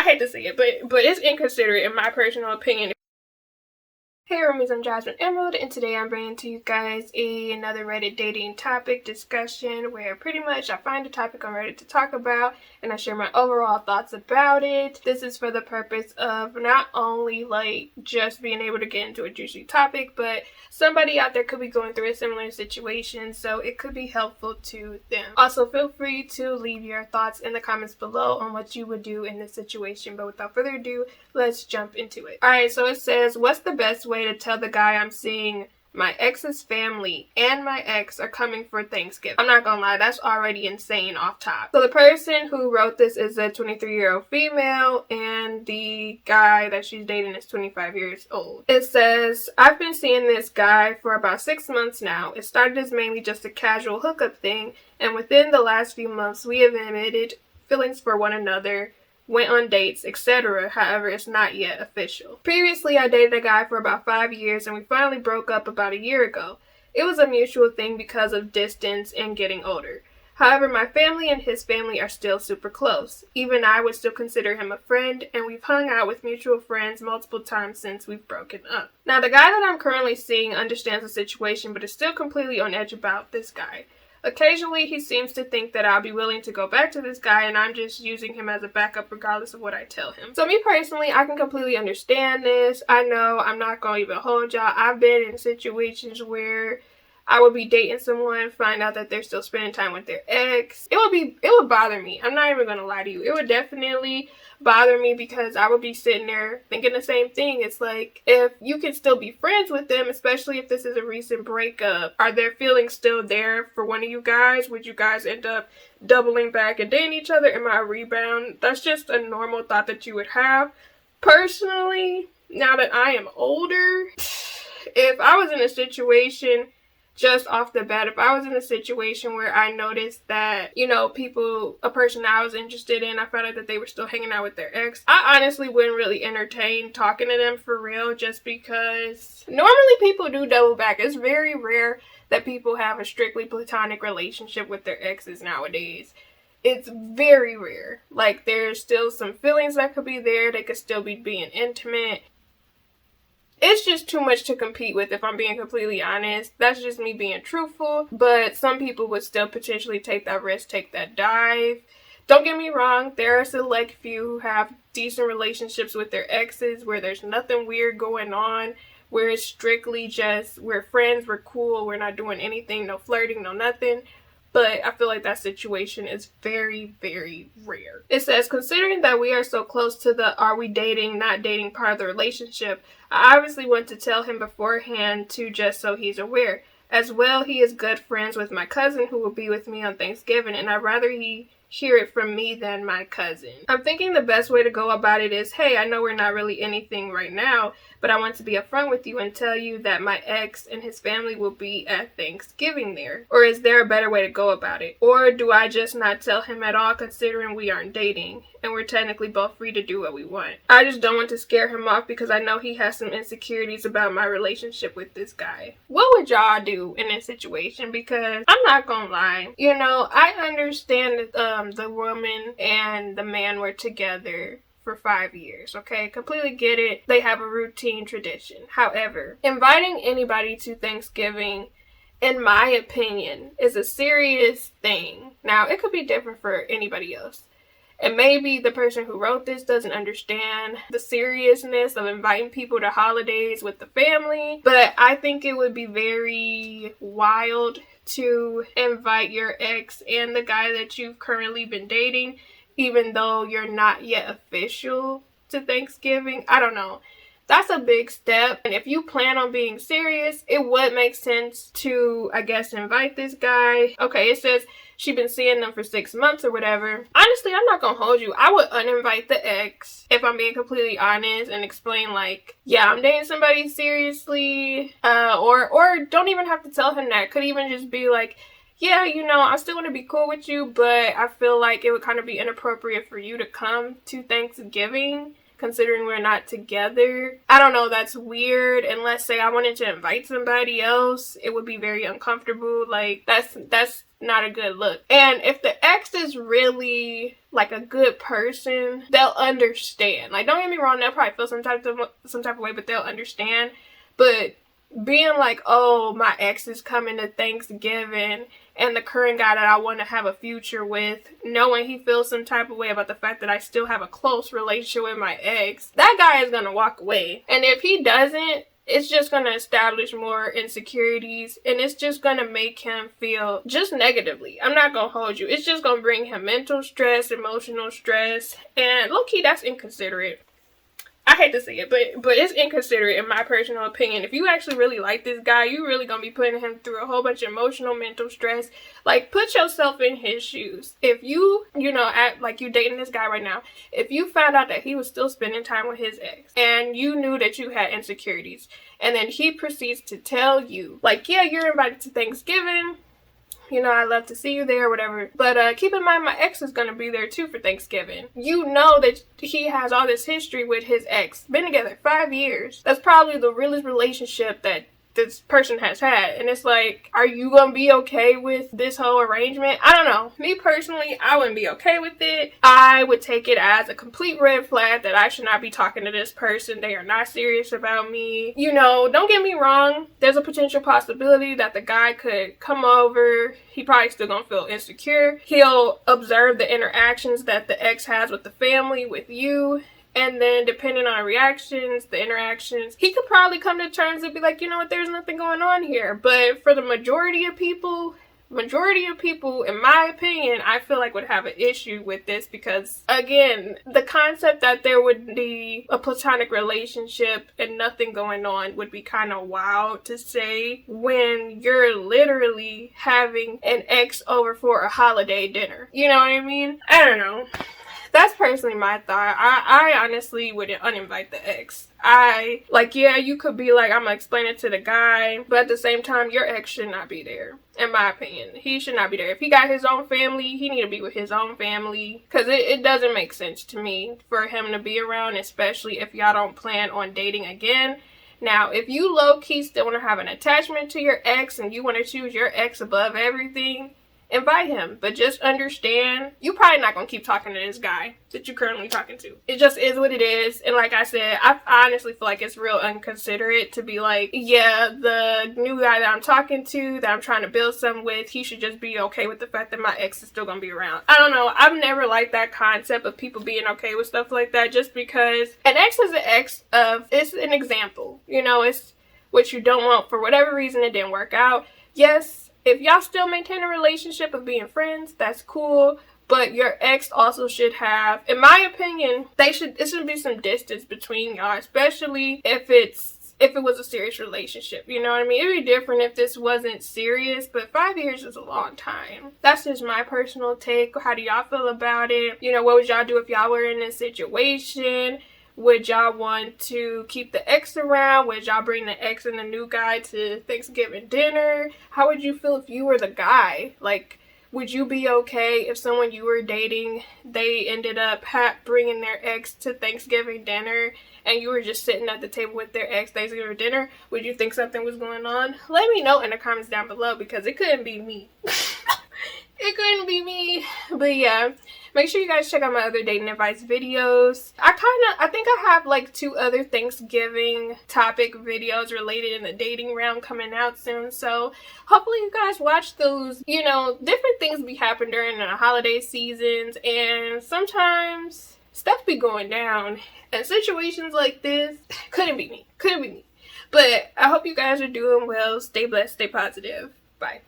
hate to say it, but it's inconsiderate in my personal opinion. Hey roomies, I'm Jasmine Emerald, and today I'm bringing to you guys another Reddit dating topic discussion where pretty much I find a topic on Reddit to talk about and I share my overall thoughts about it. This is for the purpose of not only like just being able to get into a juicy topic, but somebody out there could be going through a similar situation, so it could be helpful to them. Also, feel free to leave your thoughts in the comments below on what you would do in this situation, but without further ado, let's jump into it. Alright, so it says, what's the best way to tell the guy I'm seeing my ex's family and my ex are coming for Thanksgiving? I'm not gonna lie, that's already insane off top. So the person who wrote this is a 23-year-old female and the guy that she's dating is 25 years old. It says, I've been seeing this guy for about 6 months now. It started as mainly just a casual hookup thing, and within the last few months we have admitted feelings for one another, went on dates, etc. However, it's not yet official. Previously, I dated a guy for about 5 years and we finally broke up about a year ago. It was a mutual thing because of distance and getting older. However, my family and his family are still super close. Even I would still consider him a friend, and we've hung out with mutual friends multiple times since we've broken up. Now, the guy that I'm currently seeing understands the situation but is still completely on edge about this guy. Occasionally, he seems to think that I'll be willing to go back to this guy and I'm just using him as a backup regardless of what I tell him. So me personally, I can completely understand this. I know I'm not going to even hold y'all. I've been in situations where I would be dating someone, find out that they're still spending time with their ex. It would bother me. I'm not even going to lie to you. It would definitely bother me because I would be sitting there thinking the same thing. It's like, if you can still be friends with them, especially if this is a recent breakup, are their feelings still there for one of you guys? Would you guys end up doubling back and dating each other? Am I a rebound? That's just a normal thought that you would have. Personally, now that I am older, if I was in a situation just off the bat, if I was in a situation where I noticed that, a person I was interested in, I found out that they were still hanging out with their ex, I honestly wouldn't really entertain talking to them for real, just because normally people do double back. It's very rare that people have a strictly platonic relationship with their exes nowadays. It's very rare. Like, there's still some feelings that could be there. They could still be being intimate. It's just too much to compete with, if I'm being completely honest. That's just me being truthful. But some people would still potentially take that risk, take that dive. Don't get me wrong, there are select few who have decent relationships with their exes where there's nothing weird going on, where it's strictly just, we're friends, we're cool, we're not doing anything, no flirting, no nothing. But I feel like that situation is very, very rare. It says, considering that we are so close to the are we dating, not dating part of the relationship, I obviously want to tell him beforehand too, just so he's aware. As well, he is good friends with my cousin who will be with me on Thanksgiving, and I'd rather he hear it from me than my cousin. I'm thinking the best way to go about it is, hey, I know we're not really anything right now, but I want to be upfront with you and tell you that my ex and his family will be at Thanksgiving there. Or is there a better way to go about it? Or do I just not tell him at all, considering we aren't dating and we're technically both free to do what we want? I just don't want to scare him off because I know he has some insecurities about my relationship with this guy. What would y'all do in this situation? Because I'm not gonna lie, I understand that the woman and the man were together for 5 years, okay? Completely get it. They have a routine tradition. However, inviting anybody to Thanksgiving, in my opinion, is a serious thing. Now, it could be different for anybody else. And maybe the person who wrote this doesn't understand the seriousness of inviting people to holidays with the family. But I think it would be very wild to invite your ex and the guy that you've currently been dating, even though you're not yet official to Thanksgiving. I don't know. That's a big step. And if you plan on being serious, it would make sense to, I guess, invite this guy. Okay, it says she's been seeing them for 6 months or whatever. Honestly, I'm not gonna hold you. I would uninvite the ex, if I'm being completely honest, and explain like, yeah, I'm dating somebody seriously. Or don't even have to tell him that. Could even just be like, yeah, I still want to be cool with you, but I feel like it would kind of be inappropriate for you to come to Thanksgiving, considering we're not together. I don't know, that's weird. And let's say I wanted to invite somebody else, it would be very uncomfortable. Like, that's not a good look. And if the ex is really like a good person, they'll understand. Like, don't get me wrong, they'll probably feel some type of way, but they'll understand. But being like, oh, my ex is coming to Thanksgiving and the current guy that I want to have a future with, knowing he feels some type of way about the fact that I still have a close relationship with my ex, that guy is going to walk away. And if he doesn't, it's just going to establish more insecurities, and it's just going to make him feel just negatively. I'm not going to hold you. It's just going to bring him mental stress, emotional stress, and low-key, that's inconsiderate. I hate to say it, but it's inconsiderate in my personal opinion. If you actually really like this guy, you really gonna be putting him through a whole bunch of emotional, mental stress. Like, put yourself in his shoes. If you act like you dating this guy right now, if you found out that he was still spending time with his ex, and you knew that you had insecurities, and then he proceeds to tell you, like, yeah, you're invited to Thanksgiving, I'd love to see you there, whatever. But keep in mind, my ex is going to be there too for Thanksgiving. You know that he has all this history with his ex. Been together 5 years. That's probably the realest relationship that this person has had. And it's like, are you gonna be okay with this whole arrangement? I don't know. Me personally, I wouldn't be okay with it. I would take it as a complete red flag that I should not be talking to this person. They are not serious about me. Don't get me wrong, there's a potential possibility that the guy could come over. He probably still gonna feel insecure. He'll observe the interactions that the ex has with the family, with you. And then depending on reactions, the interactions, he could probably come to terms and be like, you know what, there's nothing going on here. But for the majority of people, in my opinion, I feel like would have an issue with this because, again, the concept that there would be a platonic relationship and nothing going on would be kind of wild to say when you're literally having an ex over for a holiday dinner. You know what I mean? I don't know. That's personally my thought. I honestly wouldn't uninvite the ex. You could be like, I'm gonna explain it to the guy, but at the same time, your ex should not be there. In my opinion, he should not be there. If he got his own family, he need to be with his own family. Because it doesn't make sense to me for him to be around, especially if y'all don't plan on dating again. Now, if you low-key still want to have an attachment to your ex and you want to choose your ex above everything, invite him, but just understand you're probably not gonna keep talking to this guy that you're currently talking to. It just is what it is. And like I said, I honestly feel like it's real inconsiderate to be like, yeah, the new guy that I'm talking to, that I'm trying to build something with, he should just be okay with the fact that my ex is still gonna be around. I don't know. I've never liked that concept of people being okay with stuff like that, just because an ex is an ex of, it's an example. It's what you don't want. For whatever reason, it didn't work out. Yes, if y'all still maintain a relationship of being friends, that's cool. But your ex also should have, in my opinion, it should be some distance between y'all, especially if it was a serious relationship. You know what I mean? It'd be different if this wasn't serious, but 5 years is a long time. That's just my personal take. How do y'all feel about it? What would y'all do if y'all were in this situation? Would y'all want to keep the ex around? Would y'all bring the ex and the new guy to Thanksgiving dinner? How would you feel if you were the guy? Like, would you be okay if someone you were dating, they ended up bringing their ex to Thanksgiving dinner and you were just sitting at the table with their ex Thanksgiving dinner? Would you think something was going on? Let me know in the comments down below because it couldn't be me. It couldn't be me. But yeah, make sure you guys check out my other dating advice videos. I think I have like 2 other Thanksgiving topic videos related in the dating realm coming out soon. So hopefully you guys watch those. Different things be happening during the holiday seasons, and sometimes stuff be going down. And situations like this, couldn't be me. But I hope you guys are doing well. Stay blessed, stay positive. Bye.